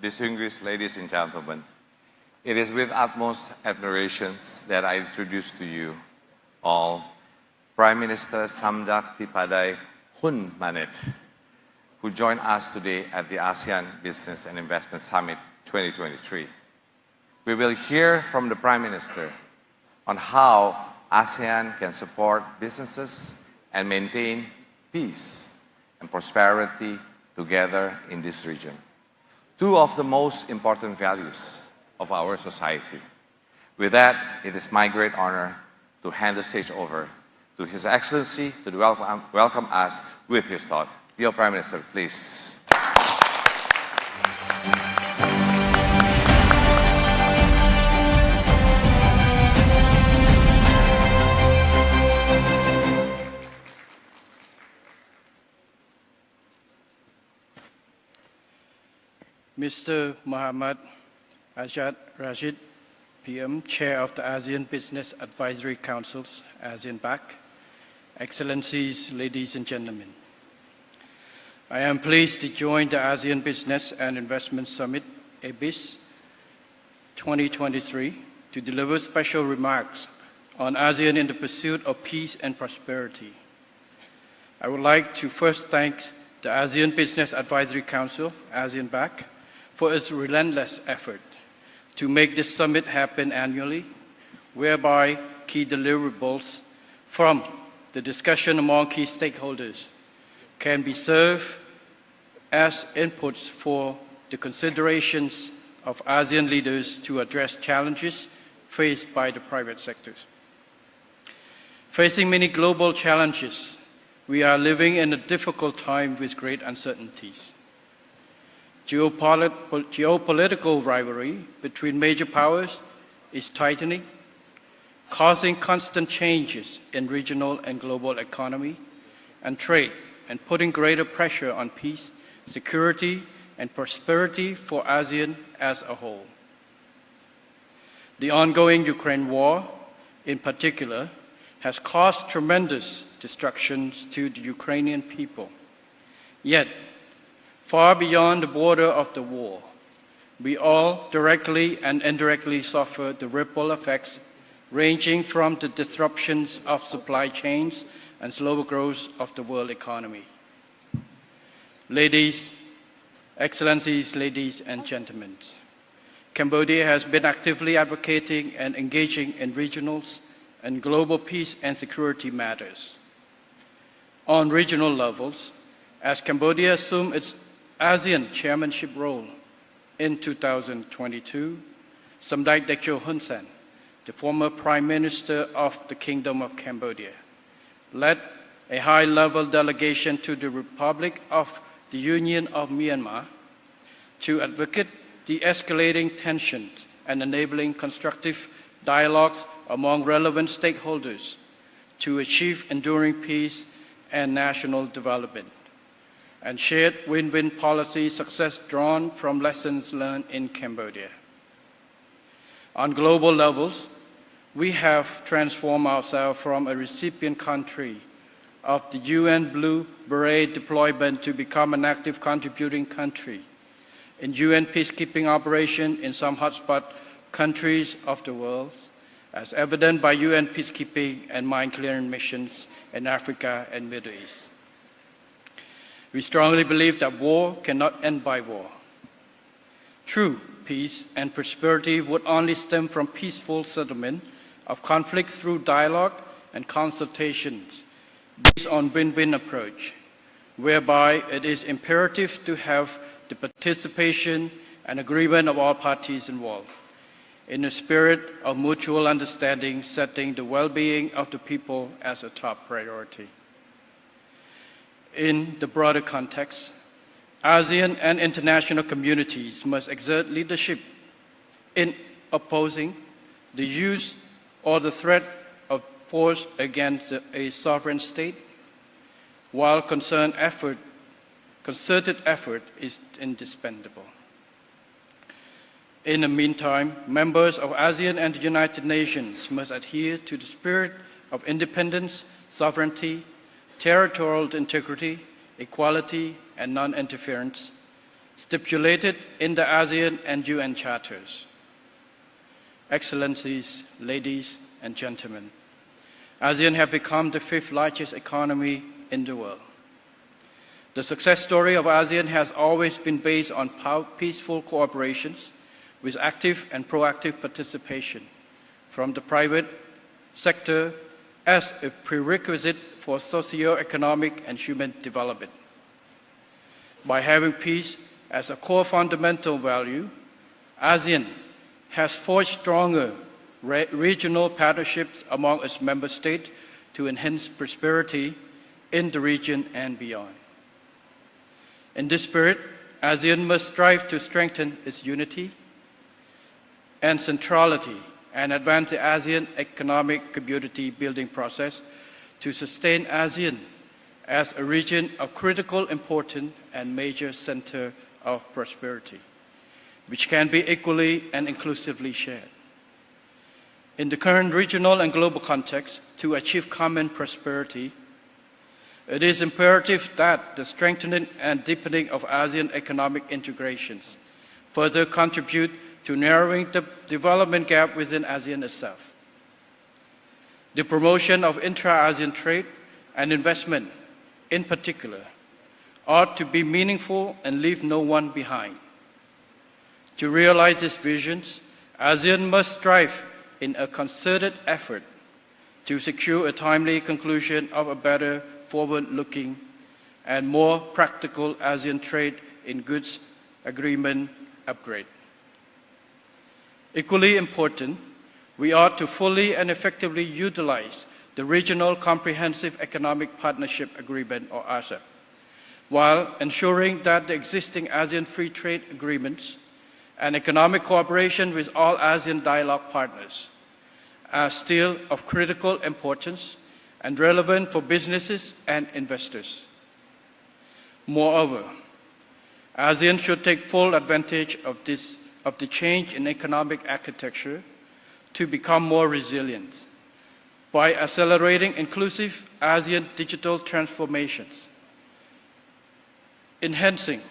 distinguished ladies and gentlemen, it is with utmost admiration that I introduce to you all Prime Minister Samdech Thipadei HUN MANET, who joined us today at the ASEAN Business and Investment Summit 2023. We will hear from the Prime Minister on how ASEAN can support businesses and maintain peace and prosperity together in this region, two of the most important values of our society. With that, it is my great honor to hand the stage over to His Excellency to welcome us with his thought. Dear Prime Minister, please. Mr. Muhammad Ajad Rashid, PM, Chair of the ASEAN Business Advisory Council's ASEAN BAC, Excellencies, ladies and gentlemen. I am pleased to join the ASEAN Business and Investment Summit, ABIS 2023, to deliver special remarks on ASEAN in the pursuit of peace and prosperity. I would like to first thank the ASEAN Business Advisory Council, ASEAN BAC, for its relentless effort to make this summit happen annually, whereby key deliverables from the discussion among key stakeholders can be served as inputs for the considerations of ASEAN leaders to address challenges faced by the private sectors. Facing many global challenges, we are living in a difficult time with great uncertainties. Geopolitical rivalry between major powers is tightening, causing constant changes in regional and global economy and trade, and putting greater pressure on peace, security, and prosperity for ASEAN as a whole. The ongoing Ukraine war, in particular, has caused tremendous destructions to the Ukrainian people. Yet, far beyond the border of the war, we all directly and indirectly suffer the ripple effects ranging from the disruptions of supply chains and slower growth of the world economy. Ladies, Excellencies, ladies and gentlemen, Cambodia has been actively advocating and engaging in regional and global peace and security matters. On regional levels, as Cambodia assumed its ASEAN chairmanship role in 2022, Samdech HUN, the former Prime Minister of the Kingdom of Cambodia, led a high-level delegation to the Republic of the Union of Myanmar to advocate de-escalating tensions and enabling constructive dialogues among relevant stakeholders to achieve enduring peace and national development, and shared win-win policy success drawn from lessons learned in Cambodia. On global levels, we have transformed ourselves from a recipient country of the UN Blue Beret deployment to become an active contributing country in UN peacekeeping operations in some hotspot countries of the world, as evident by UN peacekeeping and mine clearing missions in Africa and Middle East. We strongly believe that war cannot end by war. True peace and prosperity would only stem from peaceful settlement of conflicts through dialogue and consultations based on win-win approach, whereby it is imperative to have the participation and agreement of all parties involved, in a spirit of mutual understanding, setting the well-being of the people as a top priority. In the broader context, ASEAN and international communities must exert leadership in opposing the use or the threat of force against a sovereign state, while concerted effort is indispensable. In the meantime, members of ASEAN and the United Nations must adhere to the spirit of independence, sovereignty, territorial integrity, equality, and non-interference, stipulated in the ASEAN and UN charters. Excellencies, ladies and gentlemen, ASEAN has become the 5th largest economy in the world. The success story of ASEAN has always been based on peaceful cooperations with active and proactive participation from the private sector as a prerequisite for socio-economic and human development. By having peace as a core fundamental value, ASEAN has forged stronger regional partnerships among its member states to enhance prosperity in the region and beyond. In this spirit, ASEAN must strive to strengthen its unity and centrality and advance the ASEAN economic community building process to sustain ASEAN as a region of critical importance and major center of prosperity, which can be equally and inclusively shared. In the current regional and global context, to achieve common prosperity, it is imperative that the strengthening and deepening of ASEAN economic integrations further contribute to narrowing the development gap within ASEAN itself. The promotion of intra-ASEAN trade and investment, in particular, ought to be meaningful and leave no one behind. To realize these visions, ASEAN must strive in a concerted effort to secure a timely conclusion of a better forward-looking and more practical ASEAN trade in goods agreement upgrade. Equally important, we ought to fully and effectively utilize the Regional Comprehensive Economic Partnership Agreement, or RCEP, while ensuring that the existing ASEAN Free Trade Agreements and economic cooperation with all ASEAN dialogue partners are still of critical importance and relevant for businesses and investors. Moreover, ASEAN should take full advantage of the change in economic architecture to become more resilient by accelerating inclusive ASEAN digital transformations, enhancing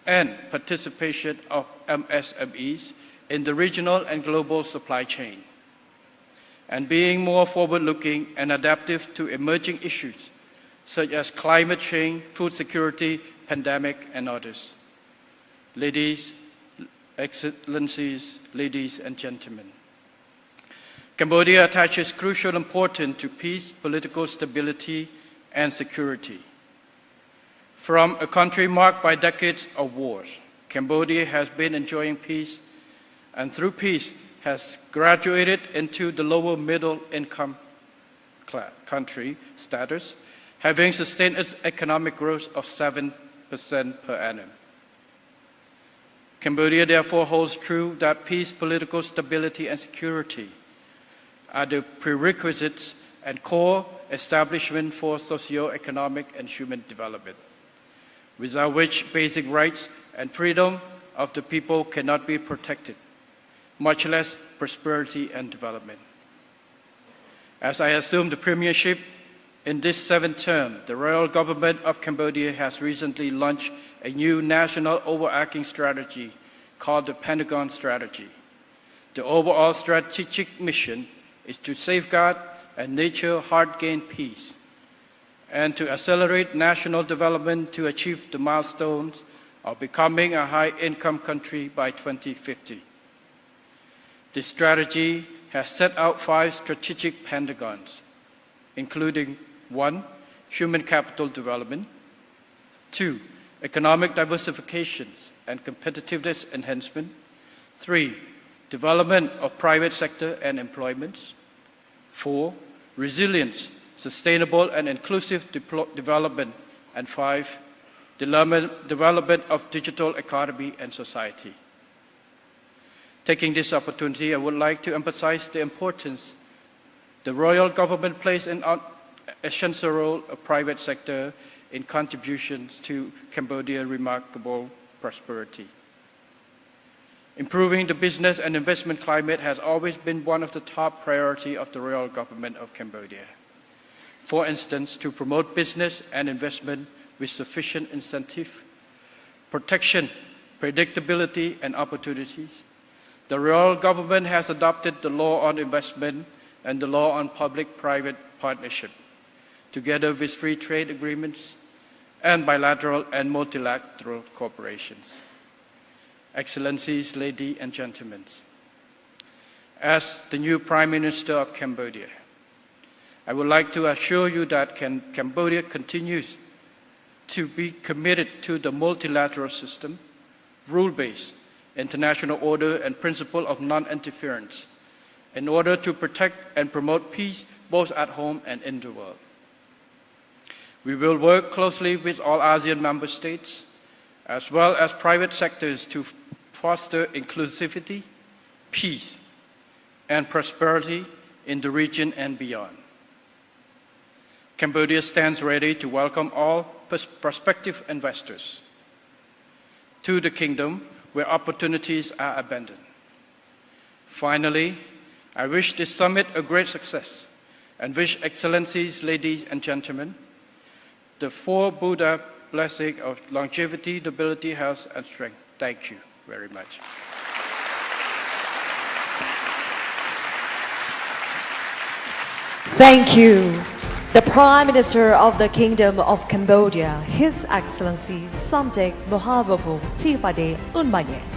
and participation of MSMEs in the regional and global supply chain, and being more forward-looking and adaptive to emerging issues such as climate change, food security, pandemic, and others. Ladies, Excellencies, ladies and gentlemen, Cambodia attaches crucial importance to peace, political stability, and security. From a country marked by decades of wars, Cambodia has been enjoying peace, and through peace has graduated into the lower middle income country status, having sustained its economic growth of 7% per annum. Cambodia therefore holds true that peace, political stability, and security are the prerequisites and core establishment for socio-economic and human development, without which basic rights and freedom of the people cannot be protected, much less prosperity and development. As I assume the premiership in this 7th term, the royal government of Cambodia has recently launched a new national overarching strategy called the Pentagon Strategy. The overall strategic mission is to safeguard and nurture hard-gained peace and to accelerate national development to achieve the milestones of becoming a high-income country by 2050. This strategy has set out 5 strategic pentagons, including 1. Human capital development, 2. Economic diversification and competitiveness enhancement, 3. Development of private sector and employment, 4. Resilience, sustainable and inclusive development, and 5. Development of digital economy and society. Taking this opportunity, I would like to emphasize the importance the royal government plays an essential role of private sector in contributions to Cambodia's remarkable prosperity. Improving the business and investment climate has always been one of the top priorities of the royal government of Cambodia. For instance, to promote business and investment with sufficient incentive, protection predictability, and opportunities, the royal government has adopted the law on investment and the law on public-private partnership, together with free trade agreements and bilateral and multilateral cooperations. Excellencies, ladies and gentlemen, as the new Prime Minister of Cambodia, I would like to assure you that Cambodia continues to be committed to the multilateral system, rule-based, international order, and principle of non-interference in order to protect and promote peace both at home and in the world. We will work closely with all ASEAN member states, as well as private sectors, to foster inclusivity, peace, and prosperity in the region and beyond. Cambodia stands ready to welcome all prospective investors to the kingdom where opportunities are abundant. Finally, I wish this summit a great success and wish Excellencies, ladies and gentlemen, the four Buddha blessings of longevity, nobility, health, and strength. Thank you very much. Thank you. The Prime Minister of the Kingdom of Cambodia, His Excellency Samdech Moha Borvor Thipadei HUN MANET.